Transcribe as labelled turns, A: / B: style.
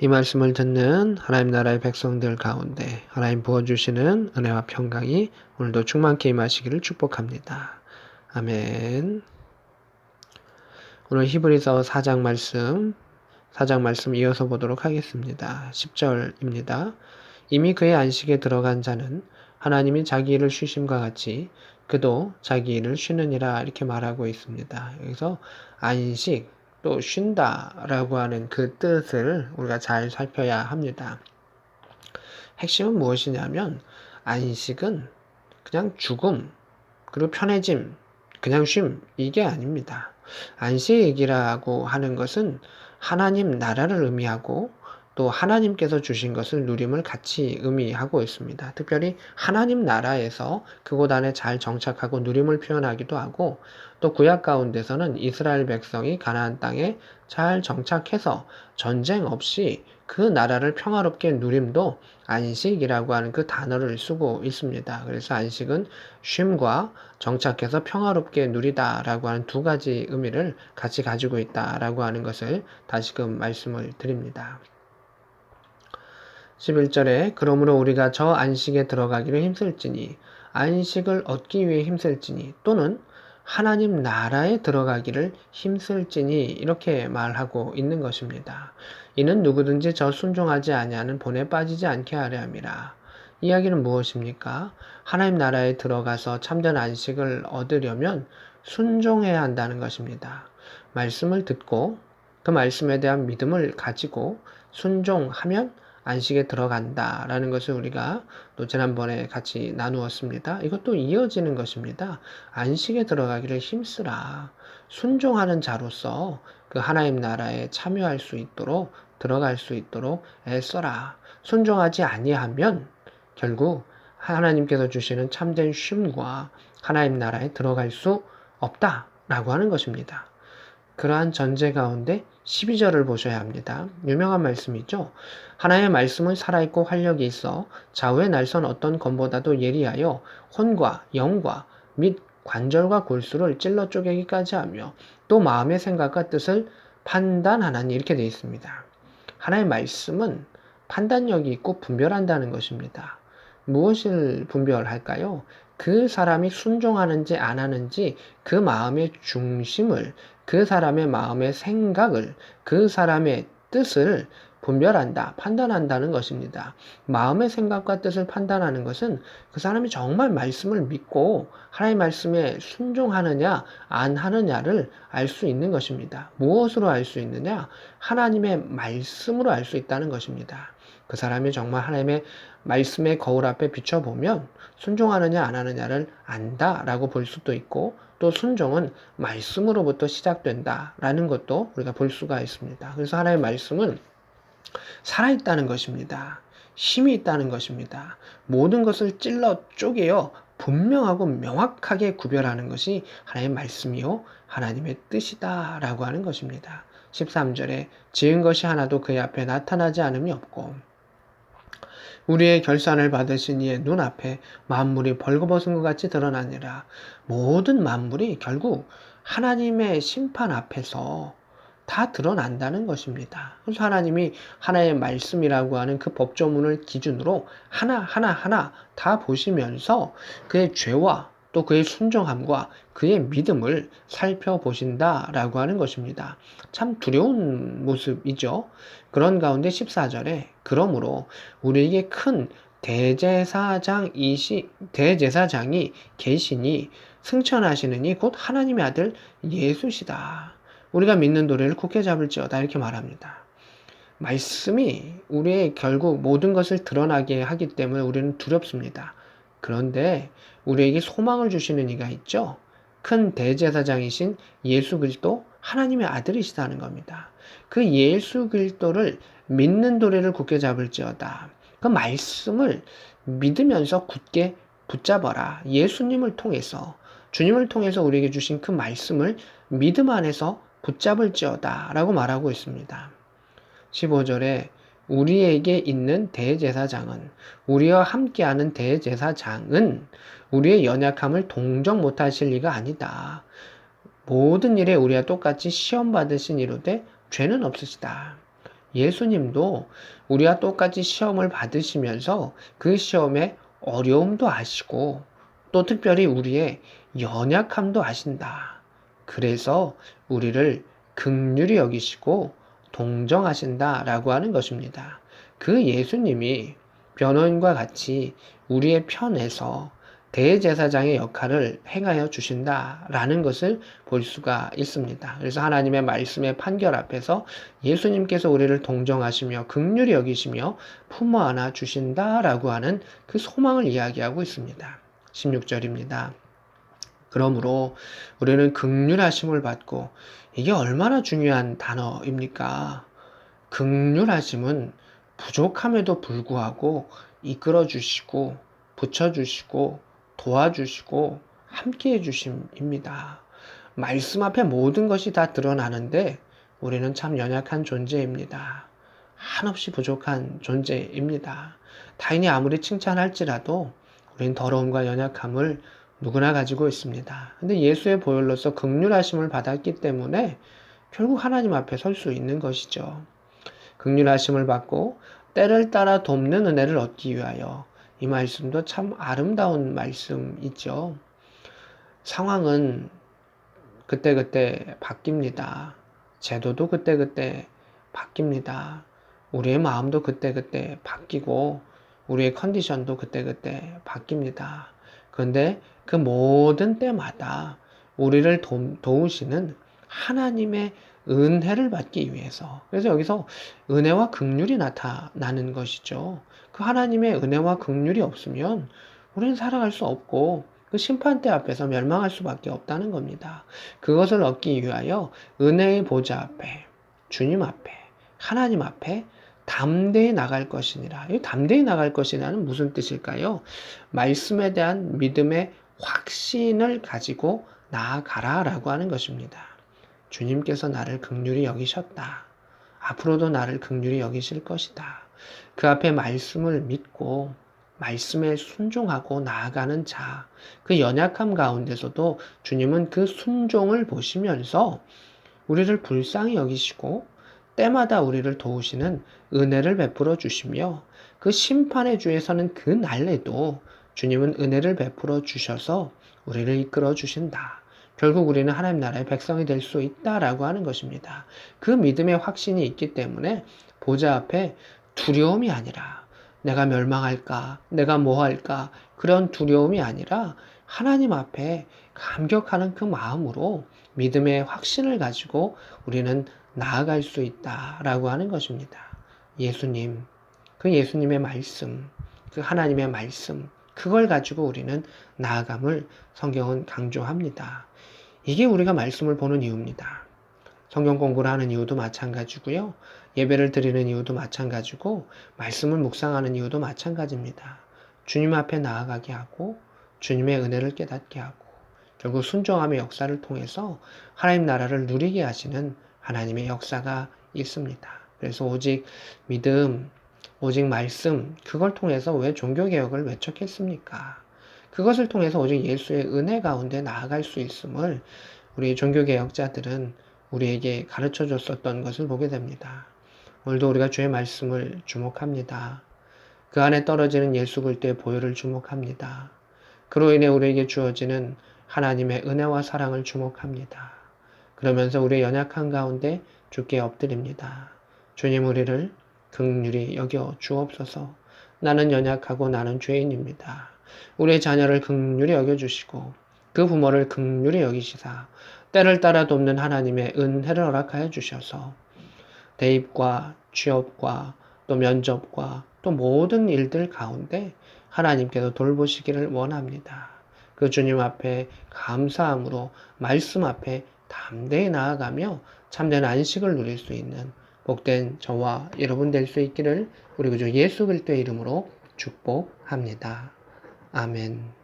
A: 이 말씀을 듣는 하나님 나라의 백성들 가운데 하나님 부어주시는 은혜와 평강이 오늘도 충만케 임하시기를 축복합니다. 아멘. 오늘 히브리서 4장 말씀 이어서 보도록 하겠습니다. 10절입니다. 이미 그의 안식에 들어간 자는 하나님이 자기 일을 쉬심과 같이 그도 자기 일을 쉬느니라 이렇게 말하고 있습니다. 여기서 안식 또 쉰다라고 하는 그 뜻을 우리가 잘 살펴야 합니다. 핵심은 무엇이냐면 안식은 그냥 죽음 그리고 편해짐 그냥 쉼 이게 아닙니다. 안식이라고 하는 것은 하나님 나라를 의미하고 또 하나님께서 주신 것을 누림을 같이 의미하고 있습니다. 특별히 하나님 나라에서 그곳 안에 잘 정착하고 누림을 표현하기도 하고 또 구약 가운데서는 이스라엘 백성이 가나안 땅에 잘 정착해서 전쟁 없이 그 나라를 평화롭게 누림도 안식이라고 하는 그 단어를 쓰고 있습니다. 그래서 안식은 쉼과 정착해서 평화롭게 누리다라고 하는 두 가지 의미를 같이 가지고 있다라고 하는 것을 다시금 말씀을 드립니다. 11절에 그러므로 우리가 저 안식에 들어가기를 힘쓸지니 안식을 얻기 위해 힘쓸지니 또는 하나님 나라에 들어가기를 힘쓸지니 이렇게 말하고 있는 것입니다. 이는 누구든지 저 순종하지 아니하는 본에 빠지지 않게 하려 함이라. 이야기는 무엇입니까? 하나님 나라에 들어가서 참된 안식을 얻으려면 순종해야 한다는 것입니다. 말씀을 듣고 그 말씀에 대한 믿음을 가지고 순종하면 안식에 들어간다라는 것을 우리가 또 지난번에 같이 나누었습니다. 이것도 이어지는 것입니다. 안식에 들어가기를 힘쓰라. 순종하는 자로서 그 하나님 나라에 참여할 수 있도록 들어갈 수 있도록 애써라. 순종하지 아니하면 결국 하나님께서 주시는 참된 쉼과 하나님 나라에 들어갈 수 없다라고 하는 것입니다. 그러한 전제 가운데 12절을 보셔야 합니다. 유명한 말씀이죠. 하나님의 말씀은 살아있고 활력이 있어 좌우의 날선 어떤 검보다도 예리하여 혼과 영과 및 관절과 골수를 찔러 쪼개기까지 하며 또 마음의 생각과 뜻을 판단하나니 이렇게 되어 있습니다. 하나님의 말씀은 판단력이 있고 분별한다는 것입니다. 무엇을 분별할까요? 그 사람이 순종하는지 안 하는지 그 마음의 중심을 그 사람의 마음의 생각을 그 사람의 뜻을 분별한다, 판단한다는 것입니다. 마음의 생각과 뜻을 판단하는 것은 그 사람이 정말 말씀을 믿고 하나님의 말씀에 순종하느냐 안 하느냐를 알 수 있는 것입니다. 무엇으로 알 수 있느냐? 하나님의 말씀으로 알 수 있다는 것입니다. 그 사람이 정말 하나님의 말씀의 거울 앞에 비춰보면 순종하느냐 안 하느냐를 안다라고 볼 수도 있고 또 순종은 말씀으로부터 시작된다라는 것도 우리가 볼 수가 있습니다. 그래서 하나님의 말씀은 살아있다는 것입니다. 힘이 있다는 것입니다. 모든 것을 찔러 쪼개어 분명하고 명확하게 구별하는 것이 하나님의 말씀이요 하나님의 뜻이다라고 하는 것입니다. 13절에 지은 것이 하나도 그의 앞에 나타나지 않음이 없고 우리의 결산을 받으신 이의 눈앞에 만물이 벌거벗은 것 같이 드러나니라. 모든 만물이 결국 하나님의 심판 앞에서 다 드러난다는 것입니다. 그래서 하나님이 하나의 말씀이라고 하는 그 법조문을 기준으로 하나 다 보시면서 그의 죄와 또 그의 순종함과 그의 믿음을 살펴보신다라고 하는 것입니다. 참 두려운 모습이죠. 그런 가운데 14절에 그러므로 우리에게 큰 대제사장이 계시니 승천하시느니 곧 하나님의 아들 예수시다. 우리가 믿는 도리를 굳게 잡을지어다 이렇게 말합니다. 말씀이 우리의 결국 모든 것을 드러나게 하기 때문에 우리는 두렵습니다. 그런데 우리에게 소망을 주시는 이가 있죠. 큰 대제사장이신 예수 그리스도 하나님의 아들이시다는 겁니다. 그 예수 그리스도를 믿는 도리를 굳게 잡을지어다. 그 말씀을 믿으면서 굳게 붙잡아라. 예수님을 통해서 주님을 통해서 우리에게 주신 그 말씀을 믿음 안에서 붙잡을지어다 라고 말하고 있습니다. 15절에 우리에게 있는 대제사장은 우리와 함께하는 대제사장은 우리의 연약함을 동정 못하실 리가 아니다. 모든 일에 우리와 똑같이 시험 받으신 이로되 죄는 없으시다. 예수님도 우리와 똑같이 시험을 받으시면서 그 시험의 어려움도 아시고 또 특별히 우리의 연약함도 아신다. 그래서 우리를 긍휼히 여기시고 동정하신다라고 하는 것입니다. 그 예수님이 변호인과 같이 우리의 편에서 대제사장의 역할을 행하여 주신다라는 것을 볼 수가 있습니다. 그래서 하나님의 말씀의 판결 앞에서 예수님께서 우리를 동정하시며 긍휼히 여기시며 품어 안아 주신다라고 하는 그 소망을 이야기하고 있습니다. 16절입니다. 그러므로 우리는 긍휼하심을 받고, 이게 얼마나 중요한 단어입니까? 긍휼하심은 부족함에도 불구하고 이끌어 주시고 붙여 주시고 도와주시고 함께 해주심입니다. 말씀 앞에 모든 것이 다 드러나는데 우리는 참 연약한 존재입니다. 한없이 부족한 존재입니다. 타인이 아무리 칭찬할지라도 우리는 더러움과 연약함을 누구나 가지고 있습니다. 근데 예수의 보혈로서 긍휼하심을 받았기 때문에 결국 하나님 앞에 설 수 있는 것이죠. 긍휼하심을 받고 때를 따라 돕는 은혜를 얻기 위하여, 이 말씀도 참 아름다운 말씀이죠. 상황은 그때그때 바뀝니다. 제도도 그때그때 바뀝니다. 우리의 마음도 그때그때 바뀌고 우리의 컨디션도 그때그때 바뀝니다. 그런데 그 모든 때마다 우리를 도우시는 하나님의 은혜를 받기 위해서, 그래서 여기서 은혜와 긍휼이 나타나는 것이죠. 그 하나님의 은혜와 긍휼이 없으면 우리는 살아갈 수 없고 그 심판대 앞에서 멸망할 수밖에 없다는 겁니다. 그것을 얻기 위하여 은혜의 보좌 앞에, 주님 앞에, 하나님 앞에 담대히 나갈 것이니라. 이 담대히 나갈 것이라는 무슨 뜻일까요? 말씀에 대한 믿음의 확신을 가지고 나아가라라고 하는 것입니다. 주님께서 나를 긍휼히 여기셨다. 앞으로도 나를 긍휼히 여기실 것이다. 그 앞에 말씀을 믿고 말씀에 순종하고 나아가는 자, 그 연약함 가운데서도 주님은 그 순종을 보시면서 우리를 불쌍히 여기시고 때마다 우리를 도우시는 은혜를 베풀어 주시며, 그 심판의 주에 서는 그 날에도 주님은 은혜를 베풀어 주셔서 우리를 이끌어 주신다. 결국 우리는 하나님 나라의 백성이 될 수 있다라고 하는 것입니다. 그 믿음의 확신이 있기 때문에 보좌 앞에 두려움이 아니라 내가 멸망할까, 내가 뭐 할까, 그런 두려움이 아니라 하나님 앞에 감격하는 그 마음으로 믿음의 확신을 가지고 우리는 나아갈 수 있다라고 하는 것입니다. 예수님, 그 예수님의 말씀, 그 하나님의 말씀, 그걸 가지고 우리는 나아감을 성경은 강조합니다. 이게 우리가 말씀을 보는 이유입니다. 성경 공부를 하는 이유도 마찬가지고요. 예배를 드리는 이유도 마찬가지고 말씀을 묵상하는 이유도 마찬가지입니다. 주님 앞에 나아가게 하고 주님의 은혜를 깨닫게 하고 결국 순종함의 역사를 통해서 하나님 나라를 누리게 하시는 하나님의 역사가 있습니다. 그래서 오직 믿음, 오직 말씀, 그걸 통해서 왜 종교개혁을 외척했습니까? 그것을 통해서 오직 예수의 은혜 가운데 나아갈 수 있음을 우리 종교개혁자들은 우리에게 가르쳐 줬었던 것을 보게 됩니다. 오늘도 우리가 주의 말씀을 주목합니다. 그 안에 떨어지는 예수 그리스도의 보혈을 주목합니다. 그로 인해 우리에게 주어지는 하나님의 은혜와 사랑을 주목합니다. 그러면서 우리의 연약한 가운데 주께 엎드립니다. 주님, 우리를 긍휼히 여겨 주옵소서. 나는 연약하고 나는 죄인입니다. 우리의 자녀를 긍휼히 여겨주시고 그 부모를 긍휼히 여기시사 때를 따라 돕는 하나님의 은혜를 허락하여 주셔서 대입과 취업과 또 면접과 또 모든 일들 가운데 하나님께서 돌보시기를 원합니다. 그 주님 앞에 감사함으로 말씀 앞에 담대히 나아가며 참된 안식을 누릴 수 있는 복된 저와 여러분 될 수 있기를 우리 구주 예수 그리스도의 이름으로 축복합니다. 아멘.